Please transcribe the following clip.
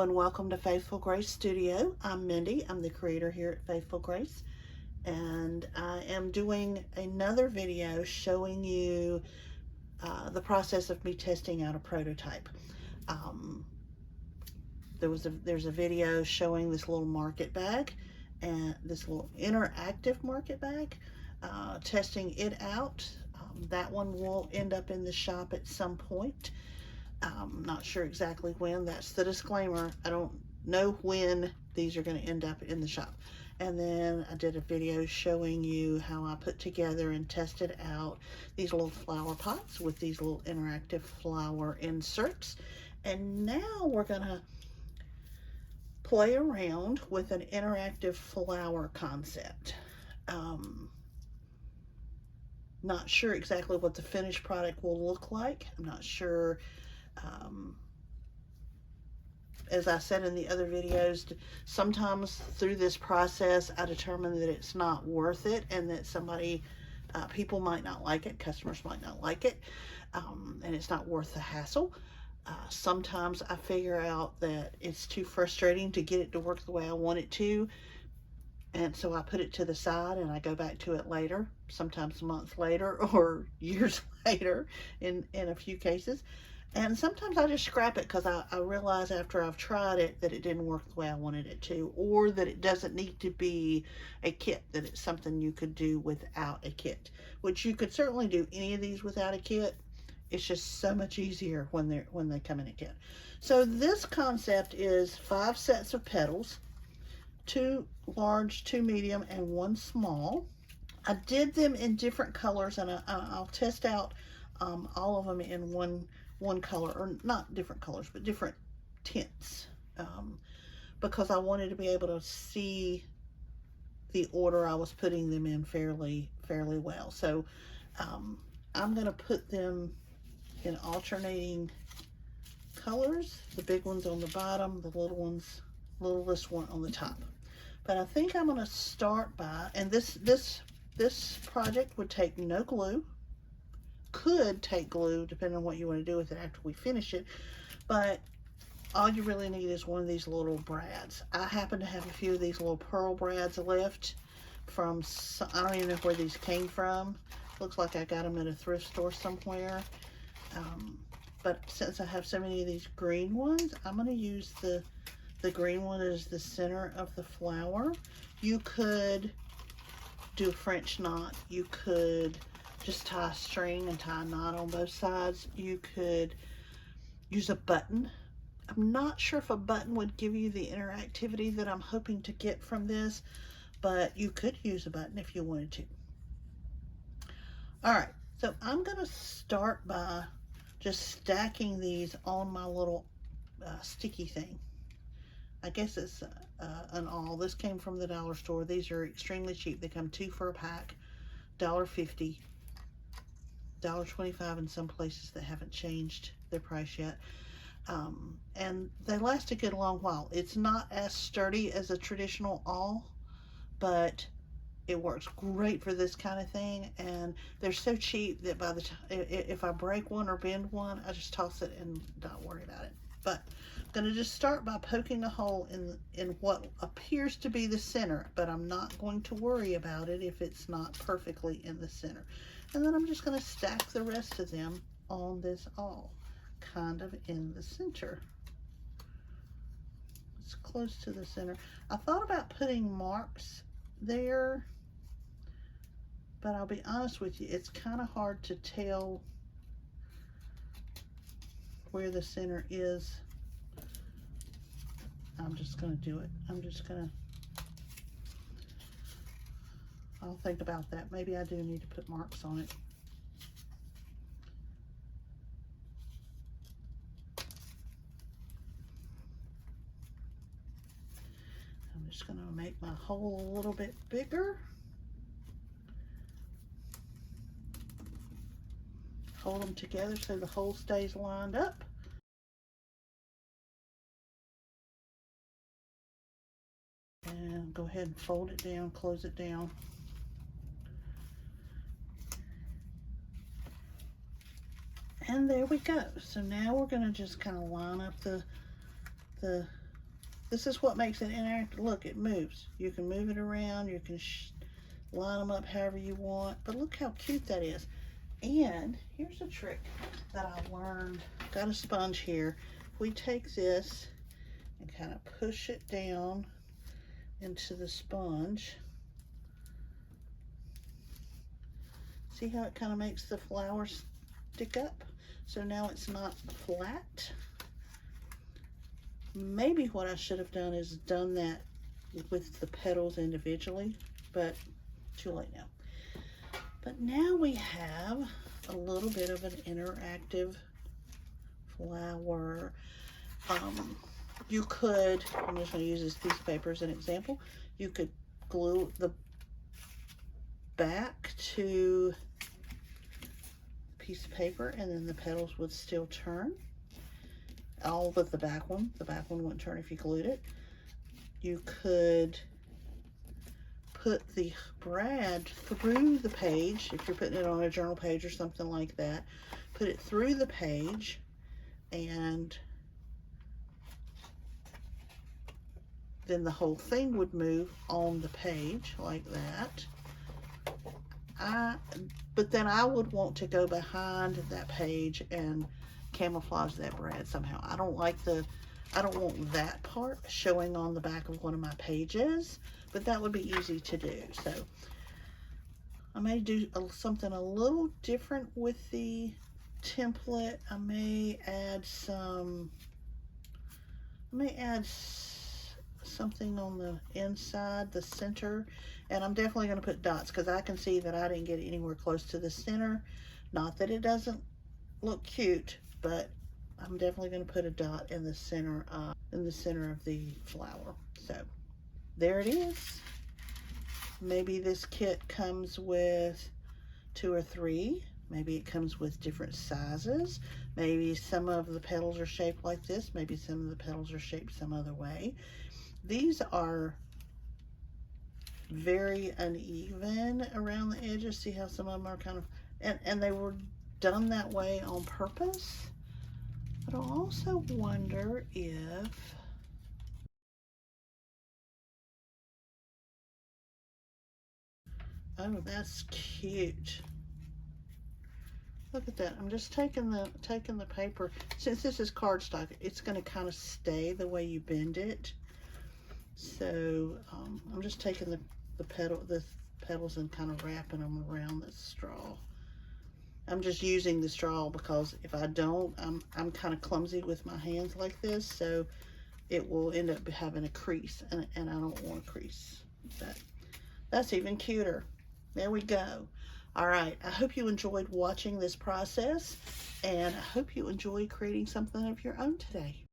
and welcome to Faithful Grace Studio. I'm Mindy. I'm the creator here at Faithful Grace, and I am doing another video showing you the process of me testing out a prototype. There's a video showing this little market bag and this little interactive market bag, testing it out. That one will end up in the shop at some point. Not sure exactly when. That's the disclaimer. I don't know when these are going to end up in the shop. And then I did a video showing you how I put together and tested out these little flower pots with these little interactive flower inserts. And now we're going to play around with an interactive flower concept. Not sure exactly what the finished product will look like. I'm not sure. As I said in the other videos, sometimes through this process I determine that it's not worth it, and that people might not like it, customers might not like it, and it's not worth the hassle. Sometimes I figure out that it's too frustrating to get it to work the way I want it to, and so I put it to the side and I go back to it later, sometimes a month later or years later in a few cases. And sometimes I just scrap it because I realize after I've tried it that it didn't work the way I wanted it to, or that it doesn't need to be a kit, that it's something you could do without a kit, which you could certainly do any of these without a kit. It's just so much easier when they come in a kit. So this concept is 5 sets of petals, 2 large, 2 medium, and 1 small. I did them in different colors, and I'll test out all of them in one color, or not different colors, but different tints, because I wanted to be able to see the order I was putting them in fairly well. So I'm going to put them in alternating colors, the big ones on the bottom, the littlest one on the top. But I think I'm going to start by, and this project would take no glue. Could take glue depending on what you want to do with it after we finish it, but all you really need is one of these little brads. I happen to have a few of these little pearl brads left from, I don't even know where these came from. Looks like I got them at a thrift store somewhere. But since I have so many of these green ones, I'm going to use the green one as the center of the flower. You could do a French knot. You could just tie a string and tie a knot on both sides. You could use a button. I'm not sure if a button would give you the interactivity that I'm hoping to get from this, but you could use a button if you wanted to. All right, so I'm going to start by just stacking these on my little sticky thing. I guess it's an awl. This came from the dollar store. These are extremely cheap. They come 2 for a pack, $1.50. $1.25 in some places that haven't changed their price yet. And they last a good long while. It's not as sturdy as a traditional awl, but it works great for this kind of thing, and they're so cheap that by the time, if I break one or bend one, I just toss it and don't worry about it. But I'm going to just start by poking a hole in what appears to be the center, but I'm not going to worry about it if it's not perfectly in the center. And then I'm just going to stack the rest of them on this awl, kind of in the center. It's close to the center. I thought about putting marks there, but I'll be honest with you, it's kind of hard to tell where the center is. I'm just going to do it. I'll think about that. Maybe I do need to put marks on it. I'm just going to make my hole a little bit bigger. Hold them together so the hole stays lined up. And go ahead and fold it down, close it down. And there we go. So now we're going to just kind of line up the This is what makes it interactive. Look, it moves. You can move it around. You can line them up however you want. But look how cute that is. And here's a trick that I learned. Got a sponge here. If we take this and kind of push it down into the sponge, see how it kind of makes the flower stick up? So now it's not flat. Maybe what I should have done is done that with the petals individually, but too late now. But now we have a little bit of an interactive flower. You could, I'm just going to use this piece of paper as an example. You could glue the back to a piece of paper and then the petals would still turn. All but the back one. The back one wouldn't turn if you glued it. You could put the brad through the page, if you're putting it on a journal page or something like that. Put it through the page and then the whole thing would move on the page like that. But then I would want to go behind that page and camouflage that brad somehow. I don't want that part showing on the back of one of my pages, but that would be easy to do. So I may do something a little different with the template. I may add something on the inside, the center, and I'm definitely going to put dots because I can see that I didn't get anywhere close to the center. Not that it doesn't look cute, but I'm definitely going to put a dot in the center of the flower. So there it is. Maybe this kit comes with 2 or 3. Maybe it comes with different sizes. Maybe some of the petals are shaped like this. Maybe some of the petals are shaped some other way. These are very uneven around the edges. See how some of them are kind of, and they were done that way on purpose. But I also wonder if oh, that's cute. Look at that. I'm just taking the paper. Since this is cardstock, it's going to kind of stay the way you bend it. So I'm just taking the petals and kind of wrapping them around the straw. I'm just using the straw because if I don't, I'm kind of clumsy with my hands like this, so it will end up having a crease, and I don't want a crease. But that's even cuter. There we go. All right, I hope you enjoyed watching this process, and I hope you enjoy creating something of your own today.